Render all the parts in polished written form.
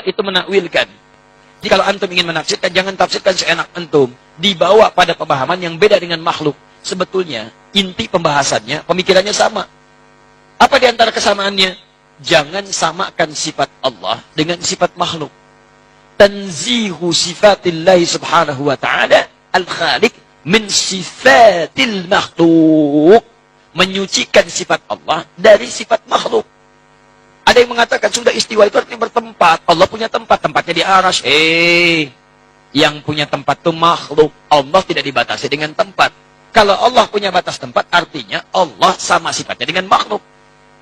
itu menakwilkan. Jadi kalau antum ingin menafsirkan, jangan tafsirkan seenak antum. Dibawa pada pemahaman yang beda dengan makhluk. Sebetulnya, inti pembahasannya, pemikirannya sama. Apa di antara kesamaannya? Jangan samakan sifat Allah dengan sifat makhluk. Tanzihu sifatillahi subhanahu wa ta'ala al-khaliq min sifatil makhluk. Menyucikan sifat Allah dari sifat makhluk. Ada yang mengatakan sudah istiwa itu artinya bertempat. Allah punya tempat, tempatnya di arasy. Yang punya tempat itu makhluk. Allah tidak dibatasi dengan tempat. Kalau Allah punya batas tempat, artinya Allah sama sifatnya dengan makhluk.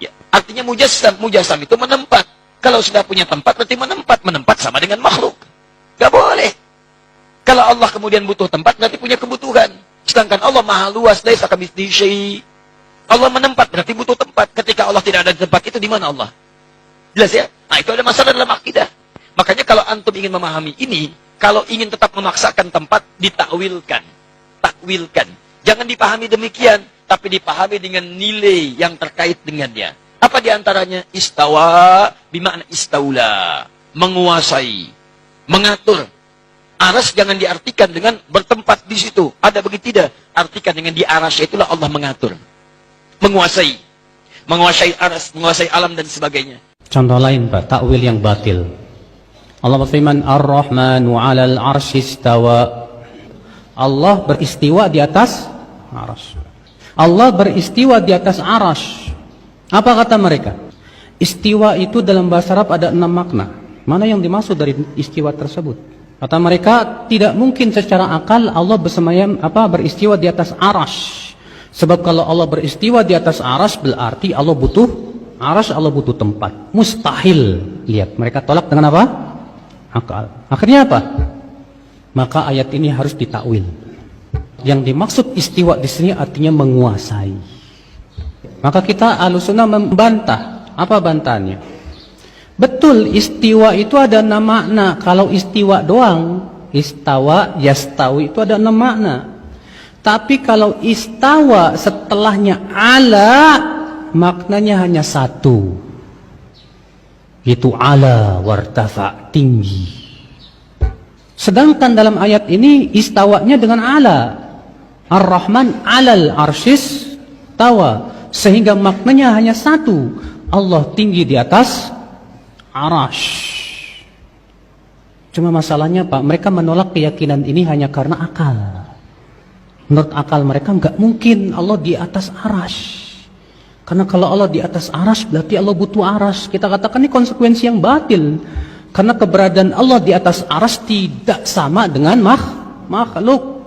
Ya, artinya mujassam. Mujassam itu menempat. Kalau sudah punya tempat, berarti menempat. Menempat sama dengan makhluk. Gak boleh. Kalau Allah kemudian butuh tempat, berarti punya kebutuhan. Sedangkan Allah maha luas, laisa kamitslihi syai'. Allah menempat, berarti butuh tempat. Ketika Allah tidak ada di tempat itu, di mana Allah? Jelas ya? Nah, itu ada masalah dalam akidah. Makanya kalau antum ingin memahami ini, kalau ingin tetap memaksakan tempat, ditakwilkan. Takwilkan. Jangan dipahami demikian, tapi dipahami dengan nilai yang terkait dengannya. Apa diantaranya? Istawa, bimakna istaula. Menguasai. Mengatur. Aras jangan diartikan dengan bertempat di situ. Ada begitu tidak? Artikan dengan di arasy, itulah Allah mengatur. Menguasai. Menguasai aras, menguasai alam dan sebagainya. Contoh lain, Pak, takwil yang batil. Allah berfirman, Ar-Rahmanu 'alal 'arsy istawa. Allah beristiwa di atas aras. Allah beristiwa di atas aras. Apa kata mereka? Istiwa itu dalam bahasa Arab ada 6 makna. Mana yang dimaksud dari istiwa tersebut? Kata mereka, tidak mungkin secara akal Allah beristiwa di atas aras. Sebab kalau Allah beristiwa di atas aras, berarti Allah butuh aras, Allah butuh tempat. Mustahil. Lihat, mereka tolak dengan apa? Akal. Akhirnya apa? Maka ayat ini harus ditakwil. Yang dimaksud istiwa di sini artinya menguasai. Maka kita Ahlussunnah membantah. Apa bantahannya? Betul, istiwa itu ada 6 makna. Kalau istiwa doang, istawa, yastawi, itu ada 6 makna. Tapi kalau istawa setelahnya ala, maknanya hanya 1. Itu ala wartafa, tinggi. Sedangkan dalam ayat ini istawanya dengan ala. Ar-Rahman alal arsyis tawa. Sehingga maknanya hanya 1. Allah tinggi di atas arash. Cuma masalahnya, Pak, mereka menolak keyakinan ini hanya karena akal. Menurut akal mereka nggak mungkin Allah di atas arash. Karena kalau Allah di atas arash berarti Allah butuh arash. Kita katakan ini konsekuensi yang batil. Karena keberadaan Allah di atas arash tidak sama dengan makhluk.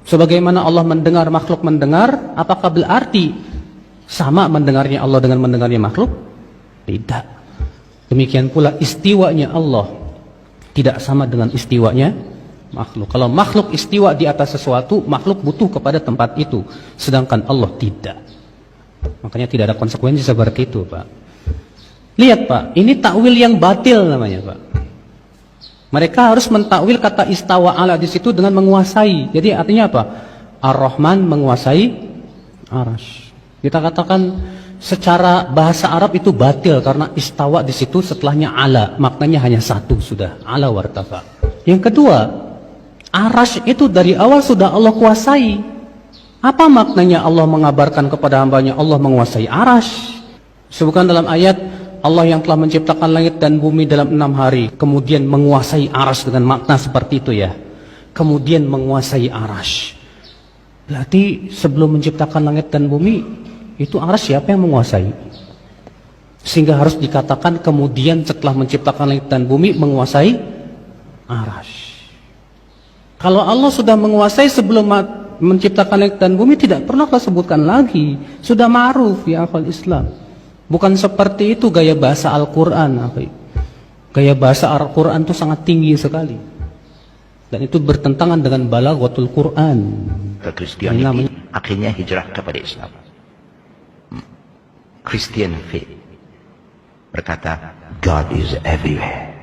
Sebagaimana Allah mendengar, makhluk mendengar, apakah berarti sama mendengarnya Allah dengan mendengarnya makhluk? Tidak. Demikian pula istiwanya Allah tidak sama dengan istiwanya makhluk. Kalau makhluk istiwa di atas sesuatu, makhluk butuh kepada tempat itu. Sedangkan Allah tidak. Makanya tidak ada konsekuensi seperti itu, Pak. Lihat, Pak, ini takwil yang batil namanya, Pak. Mereka harus mentakwil kata istawa ala di situ dengan menguasai. Jadi artinya apa? Ar-Rahman menguasai arash. Kita katakan secara bahasa Arab itu batil karena istawa di situ setelahnya ala, maknanya hanya 1 sudah, ala wartafa. Yang kedua, arash itu dari awal sudah Allah kuasai. Apa maknanya Allah mengabarkan kepada hambanya Allah menguasai arash? Sebutkan dalam ayat, Allah yang telah menciptakan langit dan bumi dalam 6 hari, kemudian menguasai arash, dengan makna seperti itu ya. Kemudian menguasai arash. Berarti sebelum menciptakan langit dan bumi, itu arash siapa yang menguasai? Sehingga harus dikatakan kemudian setelah menciptakan langit dan bumi menguasai arash. Kalau Allah sudah menguasai sebelum menciptakan langit dan bumi, tidak pernah kita sebutkan lagi. Sudah ma'ruf ya akhwal Islam. Bukan seperti itu gaya bahasa Al-Quran. Gaya bahasa Al-Quran itu sangat tinggi sekali. Dan itu bertentangan dengan balaghatul Quran. Kristianiti akhirnya hijrah kepada Islam. Christian faith berkata, God is everywhere.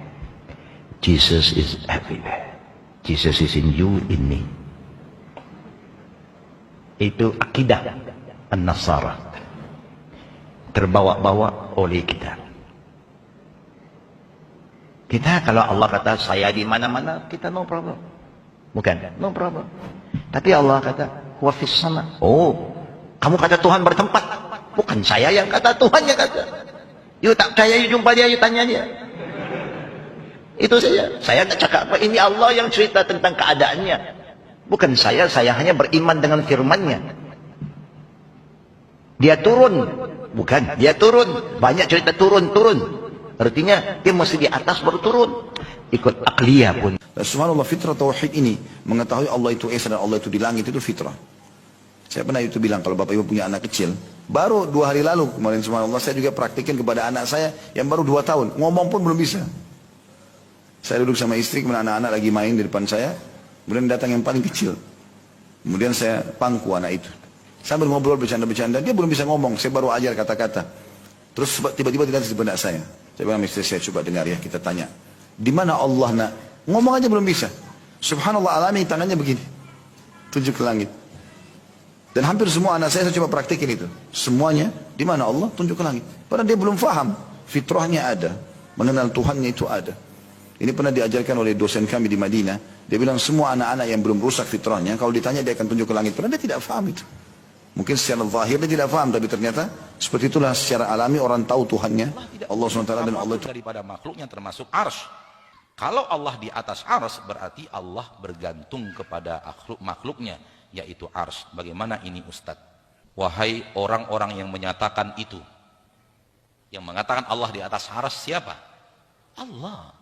Jesus is everywhere. Jesus is in you, in me. Itu akidah An-Nasara. Terbawa-bawa oleh kita. Kita kalau Allah kata saya di mana-mana, kita no problem. Bukan, no problem. Tapi Allah kata, huwa fis sama. Oh, kamu kata Tuhan bertempat. Bukan saya yang kata, Tuhan yang kata. Yuk tak percaya, yuk jumpa dia, yuk tanya dia. Itu saja. Saya tak cakap apa, ini Allah yang cerita tentang keadaannya. Bukan saya hanya beriman dengan firman-Nya. Dia turun. Bukan, dia turun. Banyak cerita turun. Artinya dia mesti di atas baru turun. Ikut akliyah pun. Subhanallah, fitrah tauhid ini mengetahui Allah itu Esa dan Allah itu di langit itu fitrah. Saya pernah itu bilang kalau bapak ibu punya anak kecil, baru 2 hari lalu kemarin subhanallah saya juga praktikin kepada anak saya yang baru 2 tahun, ngomong pun belum bisa. Saya duduk sama istri, kemudian anak-anak lagi main di depan saya, kemudian datang yang paling kecil. Kemudian saya pangku anak itu. Sambil ngobrol bercanda-bercanda, dia belum bisa ngomong, saya baru ajar kata-kata. Terus tiba-tiba dia di benak saya. Saya bilang istri saya, coba dengar ya, kita tanya. Di mana Allah nak? Ngomong aja belum bisa. Subhanallah, alami tangannya begini. Tunjuk ke langit. Dan hampir semua anak saya coba praktikin itu. Semuanya, di mana Allah? Tunjuk ke langit. Padahal dia belum faham. Fitrahnya ada. Mengenal Tuhannya itu ada. Ini pernah diajarkan oleh dosen kami di Madinah. Dia bilang semua anak-anak yang belum rusak fitrahnya, kalau ditanya dia akan tunjuk ke langit. Padahal dia tidak faham itu. Mungkin secara zahir dia tidak faham, tapi ternyata seperti itulah secara alami orang tahu Tuhannya. Allah SWT dan Allah itu. Daripada makhluknya termasuk arsy. Kalau Allah di atas arsy berarti Allah bergantung kepada makhluknya, yaitu arsy. Bagaimana ini Ustadz? Wahai orang-orang yang menyatakan itu, yang mengatakan Allah di atas arsy siapa? Allah.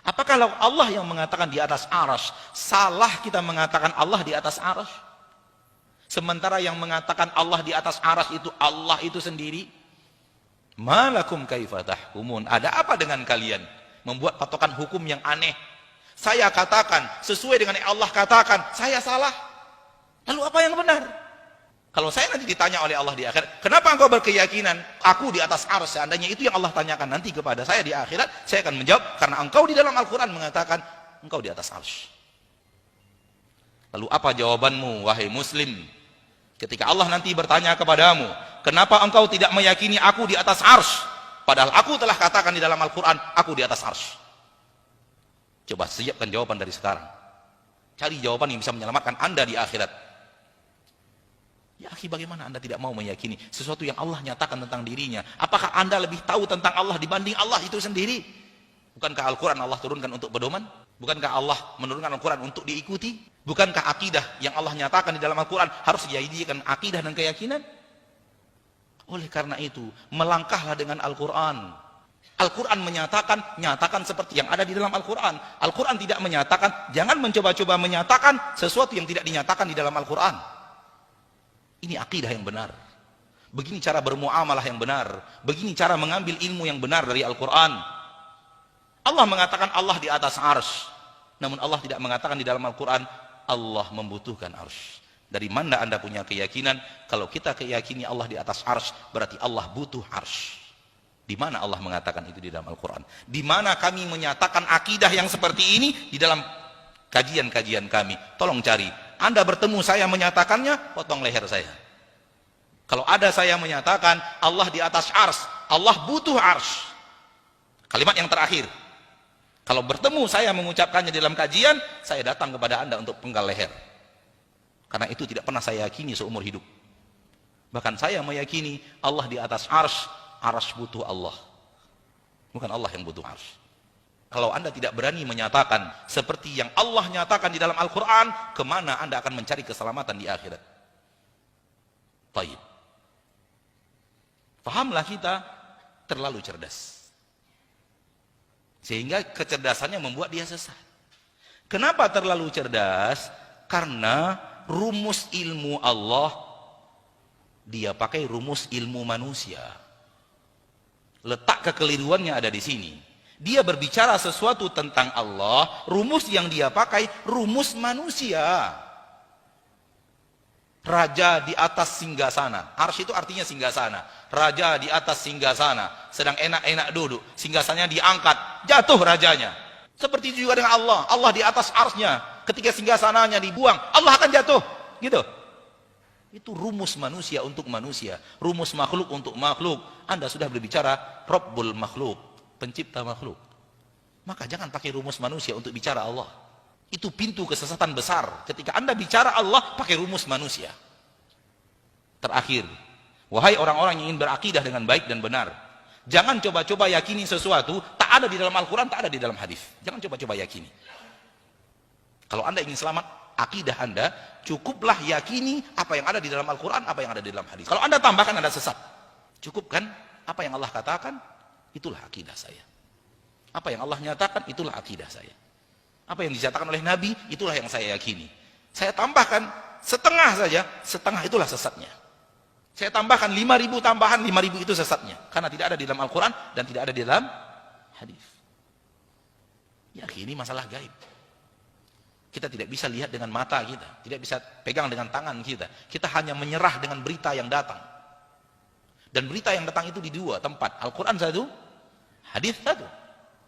Apakah kalau Allah yang mengatakan di atas arsy, salah kita mengatakan Allah di atas arsy? Sementara yang mengatakan Allah di atas arsy itu Allah itu sendiri. Malakum kaifa tahkumun? Ada apa dengan kalian? Membuat patokan hukum yang aneh. Saya katakan sesuai dengan yang Allah katakan, saya salah. Lalu apa yang benar? Kalau saya nanti ditanya oleh Allah di akhirat, kenapa engkau berkeyakinan aku di atas arsy? Seandainya itu yang Allah tanyakan nanti kepada saya di akhirat, saya akan menjawab karena engkau di dalam Al-Quran mengatakan engkau di atas arsy. Lalu apa jawabanmu wahai muslim? Ketika Allah nanti bertanya kepadamu, kenapa engkau tidak meyakini aku di atas arsy? Padahal aku telah katakan di dalam Al-Quran, aku di atas arsy. Coba siapkan jawaban dari sekarang. Cari jawaban yang bisa menyelamatkan Anda di akhirat. Ya akhi, bagaimana Anda tidak mau meyakini sesuatu yang Allah nyatakan tentang dirinya? Apakah Anda lebih tahu tentang Allah dibanding Allah itu sendiri? Bukankah Al-Quran Allah turunkan untuk pedoman? Bukankah Allah menurunkan Al-Quran untuk diikuti? Bukankah akidah yang Allah nyatakan di dalam Al-Quran harus dijadikan akidah dan keyakinan? Oleh karena itu, melangkahlah dengan Al-Quran. Al-Quran menyatakan, nyatakan seperti yang ada di dalam Al-Quran. Al-Quran tidak menyatakan, jangan mencoba-coba menyatakan sesuatu yang tidak dinyatakan di dalam Al-Quran. Ini akidah yang benar. Begini cara bermuamalah yang benar. Begini cara mengambil ilmu yang benar dari Al-Quran. Allah mengatakan Allah di atas arsy. Namun Allah tidak mengatakan di dalam Al-Quran Allah membutuhkan arsy. Dari mana Anda punya keyakinan kalau kita keyakini Allah di atas arsy berarti Allah butuh arsy? Di mana Allah mengatakan itu di dalam Al-Quran? Di mana kami menyatakan akidah yang seperti ini di dalam kajian-kajian kami? Tolong cari. Anda bertemu saya menyatakannya, potong leher saya. Kalau ada saya menyatakan Allah di atas arsy, Allah butuh arsy. Kalimat yang terakhir. Kalau bertemu saya mengucapkannya dalam kajian, saya datang kepada Anda untuk penggal leher. Karena itu tidak pernah saya yakini seumur hidup. Bahkan saya meyakini Allah di atas arsy, arsy butuh Allah. Bukan Allah yang butuh arsy. Kalau Anda tidak berani menyatakan seperti yang Allah nyatakan di dalam Al-Quran, kemana Anda akan mencari keselamatan di akhirat? Baik. Fahamlah kita terlalu cerdas. Sehingga kecerdasannya membuat dia sesat. Kenapa terlalu cerdas? Karena rumus ilmu Allah dia pakai rumus ilmu manusia. Letak kekeliruannya ada di sini. Dia berbicara sesuatu tentang Allah, rumus yang dia pakai rumus manusia. Raja di atas singgasana. Arsy itu artinya singgasana. Raja di atas singgasana, sedang enak-enak duduk, singgasananya diangkat, jatuh rajanya. Seperti itu juga dengan Allah. Allah di atas arsy-nya, ketika singgasananya dibuang, Allah akan jatuh. Gitu. Itu rumus manusia untuk manusia, rumus makhluk untuk makhluk. Anda sudah berbicara Rabbul makhluk, pencipta makhluk. maka jangan pakai rumus manusia untuk bicara Allah. Itu pintu kesesatan besar. Ketika Anda bicara Allah, pakai rumus manusia. Terakhir, wahai orang-orang yang ingin berakidah dengan baik dan benar, jangan coba-coba yakini sesuatu tak ada di dalam Al-Quran, tak ada di dalam hadis. Jangan coba-coba yakini. Kalau Anda ingin selamat akidah Anda, cukuplah yakini apa yang ada di dalam Al-Quran, apa yang ada di dalam hadis. Kalau Anda tambahkan, Anda sesat. Cukupkan apa yang Allah katakan, itulah akidah saya. Apa yang Allah nyatakan, itulah akidah saya. Apa yang dinyatakan oleh Nabi, itulah yang saya yakini. Saya tambahkan setengah saja, setengah itulah sesatnya. Saya tambahkan 5.000 tambahan, 5.000 itu sesatnya. Karena tidak ada di dalam Al-Quran dan tidak ada di dalam hadis. Yakini masalah gaib. Kita tidak bisa lihat dengan mata kita, tidak bisa pegang dengan tangan kita. Kita hanya menyerah dengan berita yang datang. Dan berita yang datang itu di dua tempat, Al-Quran satu, hadis satu.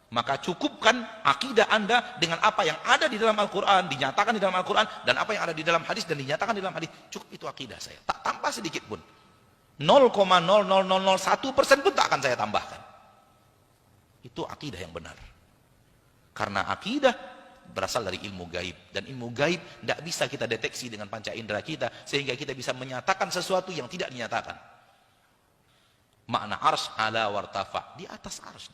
Maka cukupkan akidah Anda dengan apa yang ada di dalam Al-Quran, dinyatakan di dalam Al-Quran, dan apa yang ada di dalam hadis dan dinyatakan di dalam hadis. Cukup itu akidah saya. Tak tambah sedikit pun. 0,00001% pun tak akan saya tambahkan. Itu akidah yang benar. Karena akidah berasal dari ilmu gaib, dan ilmu gaib tidak bisa kita deteksi dengan panca indera kita sehingga kita bisa menyatakan sesuatu yang tidak dinyatakan. Makna ars ala wartafa, di atas ars.